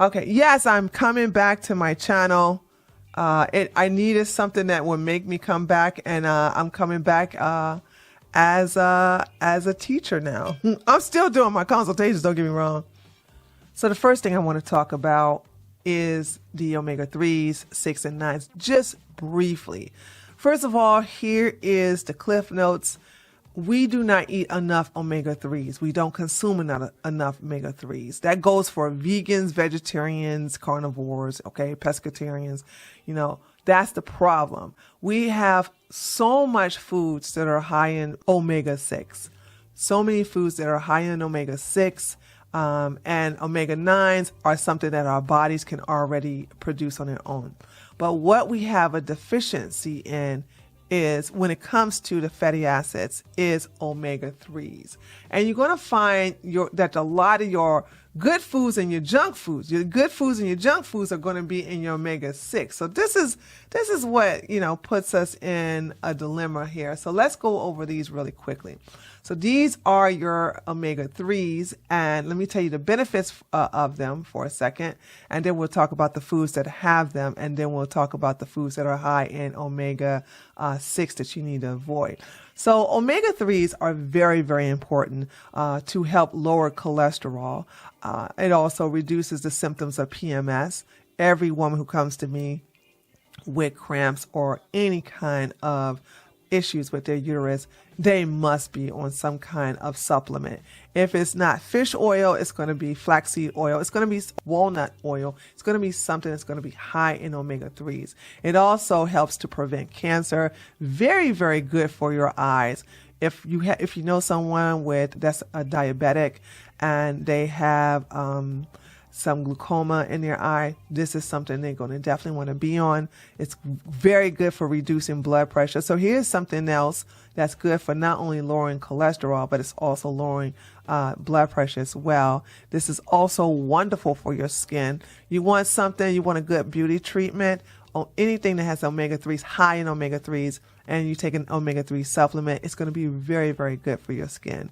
Okay, yes, I'm coming back to my channel. I needed something that would make me come back, and I'm coming back as a teacher now. I'm still doing my consultations, don't get me wrong. So the first thing I want to talk about is the omega-3s, 6 and 9s, just briefly. First of all, here is the Cliff Notes. We do not eat enough omega-3s. We don't consume enough omega-3s. That goes for vegans, vegetarians, carnivores, okay, pescatarians. You know, that's the problem. We have so much foods that are high in omega-6. So many foods that are high in omega-6. And omega-9s are something that our bodies can already produce on their own. But what we have a deficiency in is, when it comes to the fatty acids, is omega-3s. And you're going to find that a lot of your good foods and your junk foods, are going to be in your omega-6. So this is what, puts us in a dilemma here. So let's go over these really quickly. So these are your omega-3s, and let me tell you the benefits of them for a second, and then we'll talk about the foods that have them, and then we'll talk about the foods that are high in omega-6 that you need to avoid. So omega-3s are very, very important to help lower cholesterol. It also reduces the symptoms of PMS. Every woman who comes to me with cramps or any kind of issues with their uterus, they must be on some kind of supplement. If it's not fish oil, it's going to be flaxseed oil. It's going to be walnut oil. It's going to be something that's going to be high in omega-3s. It also helps to prevent cancer. Very, very good for your eyes. If you know someone that's a diabetic and they have some glaucoma in their eye, this is something they're going to definitely want to be on. It's very good for reducing blood pressure. So here's something else that's good for not only lowering cholesterol, but it's also lowering blood pressure as well. This is also wonderful for your skin. You want a good beauty treatment, or anything that has omega-3s, high in omega-3s, and you take an omega-3 supplement, it's going to be very, very good for your skin.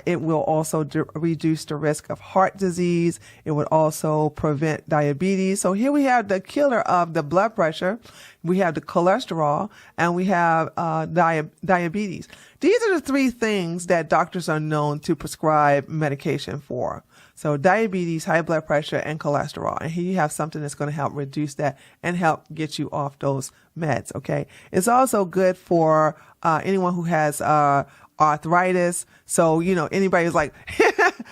It will also reduce the risk of heart disease. It would also prevent diabetes. So here we have the killer of the blood pressure. We have the cholesterol, and we have diabetes. These are the three things that doctors are known to prescribe medication for. So diabetes, high blood pressure, and cholesterol. And here you have something that's going to help reduce that and help get you off those meds, okay? It's also good for anyone who has arthritis. So, anybody who's like,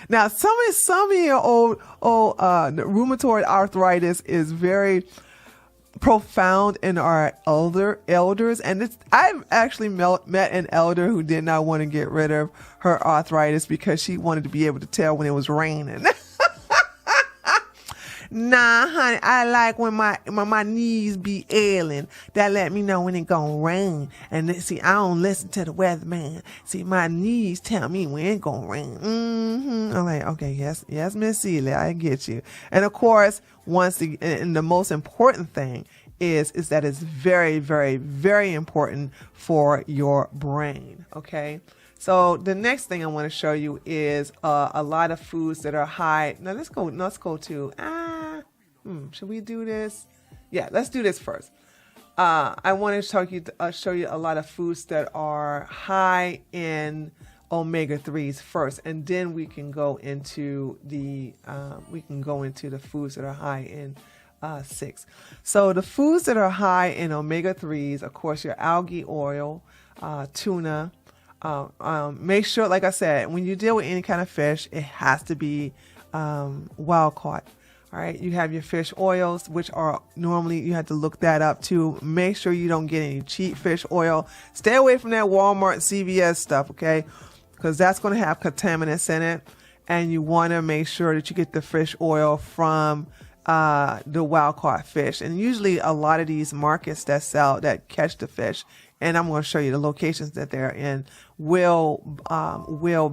now some of your old rheumatoid arthritis is very profound in our elders, and I've actually met an elder who did not want to get rid of her arthritis because she wanted to be able to tell when it was raining. Nah, honey, I like when my knees be ailing. That let me know when it gonna rain. And see, I don't listen to the weatherman. See, my knees tell me when it gonna rain. I'm like, okay, yes, Miss Celia, I get you. And of course, and the most important thing is that it's very, very, very important for your brain. Okay. So the next thing I want to show you is a lot of foods that are high. Now let's go to, should we do this? Yeah, let's do this first. I want to show you a lot of foods that are high in omega-3s first, and then we can go into the foods that are high in 6. So the foods that are high in omega-3s, of course, your algae oil, tuna. Make sure, like I said, when you deal with any kind of fish, it has to be wild caught. All right, you have your fish oils, which are normally, you have to look that up too. Make sure you don't get any cheap fish oil. Stay away from that Walmart, CVS stuff, okay? Because that's going to have contaminants in it. And you want to make sure that you get the fish oil from the wild caught fish. And usually a lot of these markets that catch the fish, and I'm going to show you the locations that they're in, will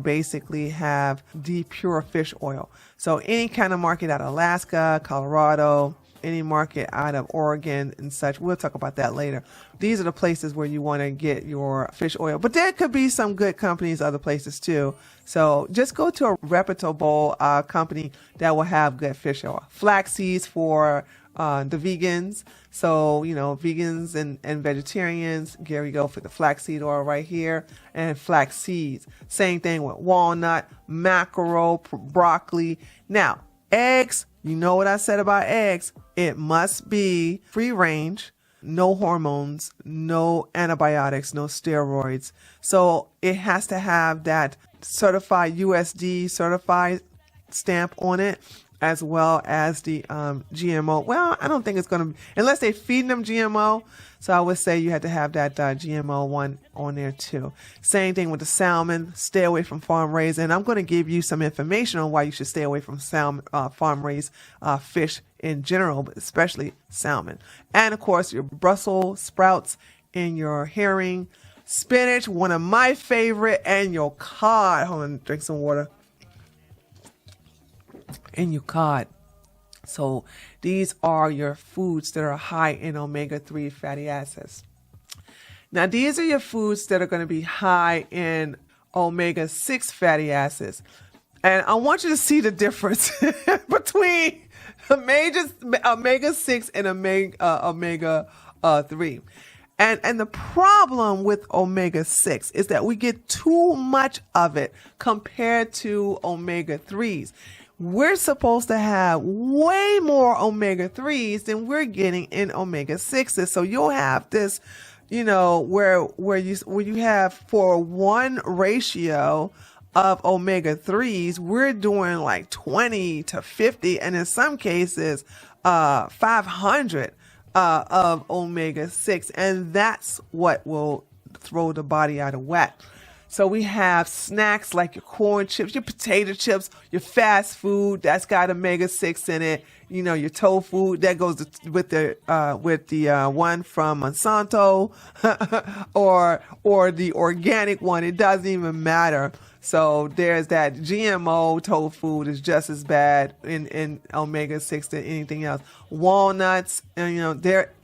basically have the pure fish oil. So any kind of market out of Alaska, Colorado, any market out of Oregon and such. We'll talk about that later. These are the places where you want to get your fish oil, but there could be some good companies other places too. So just go to a reputable company that will have good fish oil. Flax seeds for the vegans. So, vegans and vegetarians, here we go for the flaxseed oil right here, and flax seeds. Same thing with walnut, mackerel, broccoli. Now, eggs, you know what I said about eggs. It must be free range, no hormones, no antibiotics, no steroids. So it has to have that certified USD certified stamp on it, as well as the GMO. Well, I don't think it's going to, unless they feed them GMO. So I would say you have to have that GMO one on there too. Same thing with the salmon. Stay away from farm raised. And I'm going to give you some information on why you should stay away from salmon, farm raised fish in general, but especially salmon. And of course, your Brussels sprouts and your herring, spinach, one of my favorite, and your cod. Hold on, drink some water. And your cod. So these are your foods that are high in omega-3 fatty acids. Now, these are your foods that are going to be high in omega-6 fatty acids. And I want you to see the difference between omega-6 and omega-3. And the problem with omega-6 is that we get too much of it compared to omega-3s. We're supposed to have way more omega-3s than we're getting in omega-6s. So you'll have this, where you have for one ratio of omega-3s, we're doing like 20 to 50, and in some cases, 500 of omega-6. And that's what will throw the body out of whack. So we have snacks like your corn chips, your potato chips, your fast food that's got omega-6 in it. Your tofu that goes with the one from Monsanto or the organic one. It doesn't even matter. So there's that GMO tofu is just as bad in omega-6 than anything else. Walnuts,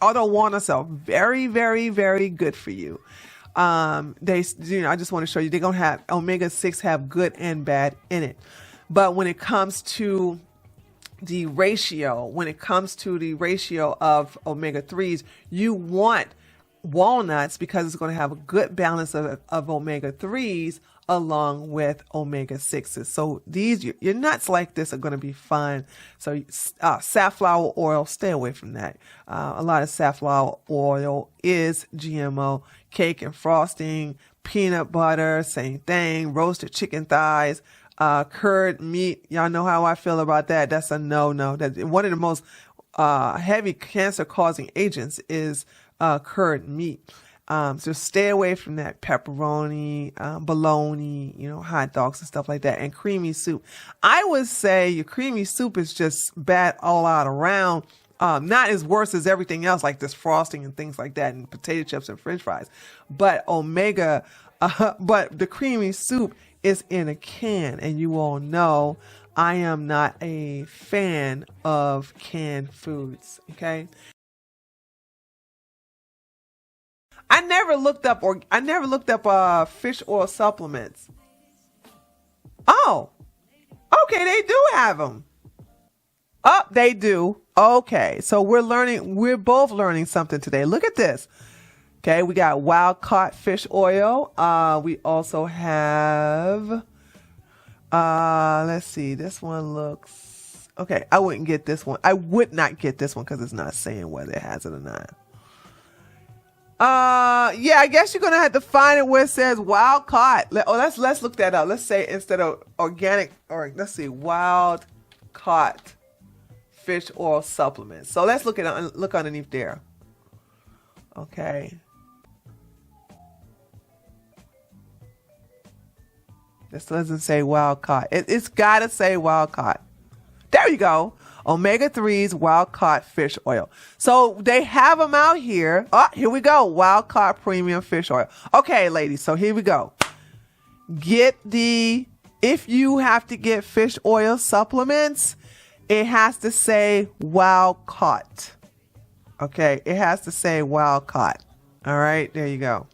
although walnuts are very, very, very good for you. I just want to show you, they're going to have omega-6 have good and bad in it. But when it comes to the ratio of omega-3s, you want walnuts because it's going to have a good balance of omega-3s along with omega-6s. So your nuts like this are going to be fine. So safflower oil, stay away from that. A lot of safflower oil is GMO. Cake and frosting, peanut butter, same thing. Roasted chicken thighs, curd meat. Y'all know how I feel about that. That's a no-no. That one of the most heavy cancer-causing agents is curd meat. So stay away from that. Pepperoni, bologna, hot dogs and stuff like that, and creamy soup. I would say your creamy soup is just bad all out around. Not as worse as everything else, like this frosting and things like that, and potato chips and French fries. But but the creamy soup is in a can, and you all know I am not a fan of canned foods. Okay. I never looked up fish oil supplements. Oh, okay, they do have them. Oh, they do. Okay, so we're both learning something today. Look at this. Okay, we got wild caught fish oil. We also have, let's see, this one looks, okay, I wouldn't get this one. I would not get this one because it's not saying whether it has it or not. Yeah, I guess you're gonna have to find it where it says wild caught. Let's look that up. Let's say instead of organic, or let's see, wild caught fish oil supplements. So let's look underneath there. Okay. This doesn't say wild caught. It's gotta say wild caught. There you go. Omega-3s, wild caught fish oil. So they have them out here. Oh, here we go. Wild caught premium fish oil. Okay, ladies. So here we go. If you have to get fish oil supplements, it has to say wild caught. Okay, it has to say wild caught. All right, there you go.